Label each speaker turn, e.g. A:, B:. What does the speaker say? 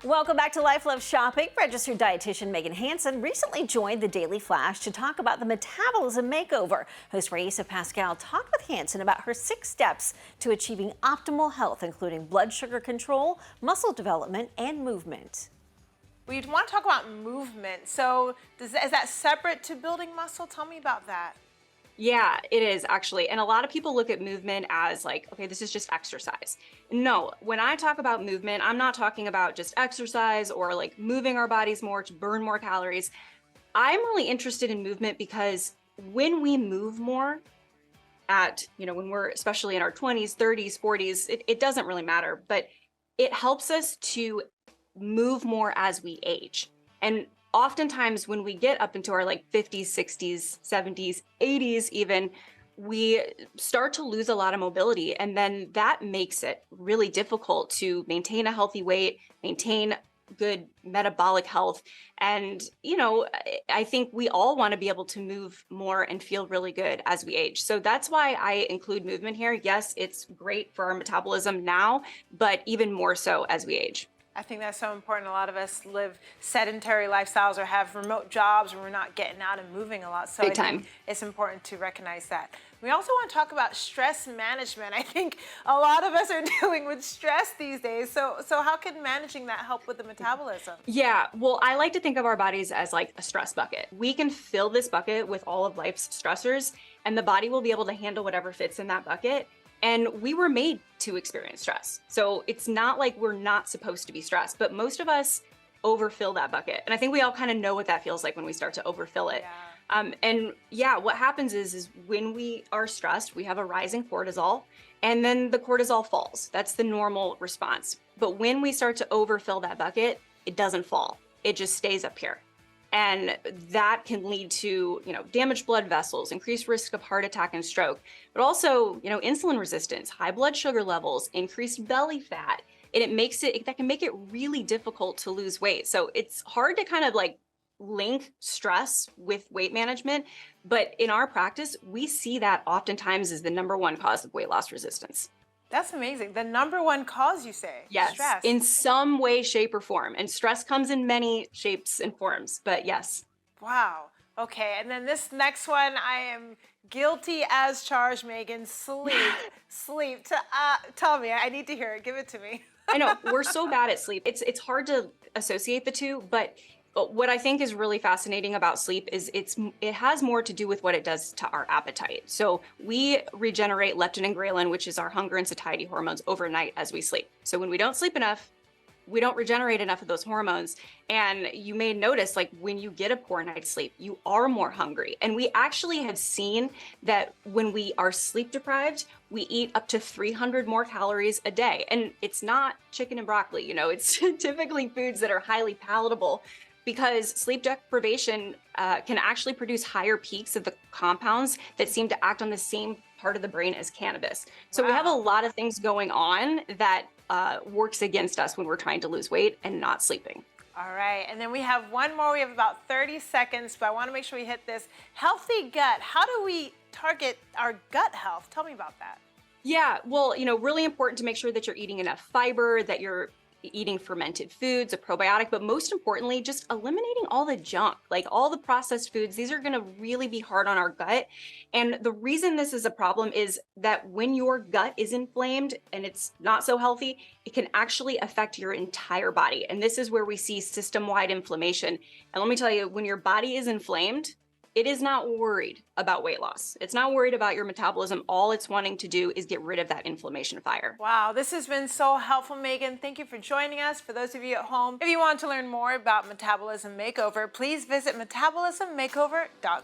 A: Welcome back to Life Love Shopping. Registered dietitian Megan Hansen recently joined the Daily Flash to talk about the metabolism makeover. Host Raisa Pascal talked with Hansen about her 6 steps to achieving optimal health, including blood sugar control, muscle development, and movement.
B: We want to talk about movement. So is that separate to building muscle? Tell me about that.
C: Yeah, it is actually. And a lot of people look at movement as like, okay, this is just exercise. No, when I talk about movement, I'm not talking about just exercise or like moving our bodies more to burn more calories. I'm really interested in movement because when we move more when we're especially in our 20s, 30s, 40s, it doesn't really matter, but it helps us to move more as we age. And oftentimes when we get up into our like 50s, 60s, 70s, 80s even, we start to lose a lot of mobility. And then that makes it really difficult to maintain a healthy weight, maintain good metabolic health. And, I think we all want to be able to move more and feel really good as we age. So that's why I include movement here. Yes, it's great for our metabolism now, but even more so as we age.
B: I think that's so important. A lot of us live sedentary lifestyles or have remote jobs where we're not getting out and moving a lot. So
C: Big
B: I
C: time.
B: think it's important to recognize that. We also want to talk about stress management. I think a lot of us are dealing with stress these days. So how can managing that help with the metabolism?
C: Yeah, well, I like to think of our bodies as like a stress bucket. We can fill this bucket with all of life's stressors, and the body will be able to handle whatever fits in that bucket. And we were made to experience stress. So it's not like we're not supposed to be stressed, but most of us overfill that bucket. And I think we all kind of know what that feels like when we start to overfill it.
B: Yeah.
C: What happens is when we are stressed, we have a rising cortisol, and then the cortisol falls. That's the normal response. But when we start to overfill that bucket, it doesn't fall. It just stays up here. And that can lead to, damaged blood vessels, increased risk of heart attack and stroke, but also, insulin resistance, high blood sugar levels, increased belly fat. And that can make it really difficult to lose weight. So it's hard to kind of like link stress with weight management. But in our practice, we see that oftentimes as the #1 cause of weight loss resistance.
B: That's amazing. The #1 cause, you say?
C: Yes,
B: Stress.
C: in some way, shape, or form. And stress comes in many shapes and forms, but yes.
B: Wow. Okay. And then this next one, I am guilty as charged, Megan. Sleep. Sleep. Tell me. I need to hear it. Give it to me.
C: I know, we're so bad at sleep. It's hard to associate the two, but what I think is really fascinating about sleep is it has more to do with what it does to our appetite. So we regenerate leptin and ghrelin, which is our hunger and satiety hormones, overnight as we sleep. So when we don't sleep enough, we don't regenerate enough of those hormones. And you may notice, like, when you get a poor night's sleep, you are more hungry. And we actually have seen that when we are sleep deprived, we eat up to 300 more calories a day. And it's not chicken and broccoli, it's typically foods that are highly palatable, because sleep deprivation can actually produce higher peaks of the compounds that seem to act on the same part of the brain as cannabis. So we have a lot of things going on that works against us when we're trying to lose weight and not sleeping.
B: All right. And then we have one more. We have about 30 seconds, but I want to make sure we hit this. Healthy gut. How do we target our gut health? Tell me about that.
C: Yeah, well, really important to make sure that you're eating enough fiber, that you're eating fermented foods, a probiotic, but most importantly, just eliminating all the junk, like all the processed foods. These are going to really be hard on our gut. And the reason this is a problem is that when your gut is inflamed and it's not so healthy, it can actually affect your entire body. And this is where we see system-wide inflammation. And let me tell you, when your body is inflamed, it is not worried about weight loss. It's not worried about your metabolism. All it's wanting to do is get rid of that inflammation fire.
B: Wow, this has been so helpful, Megan. Thank you for joining us. For those of you at home, if you want to learn more about Metabolism Makeover, please visit metabolismmakeover.com.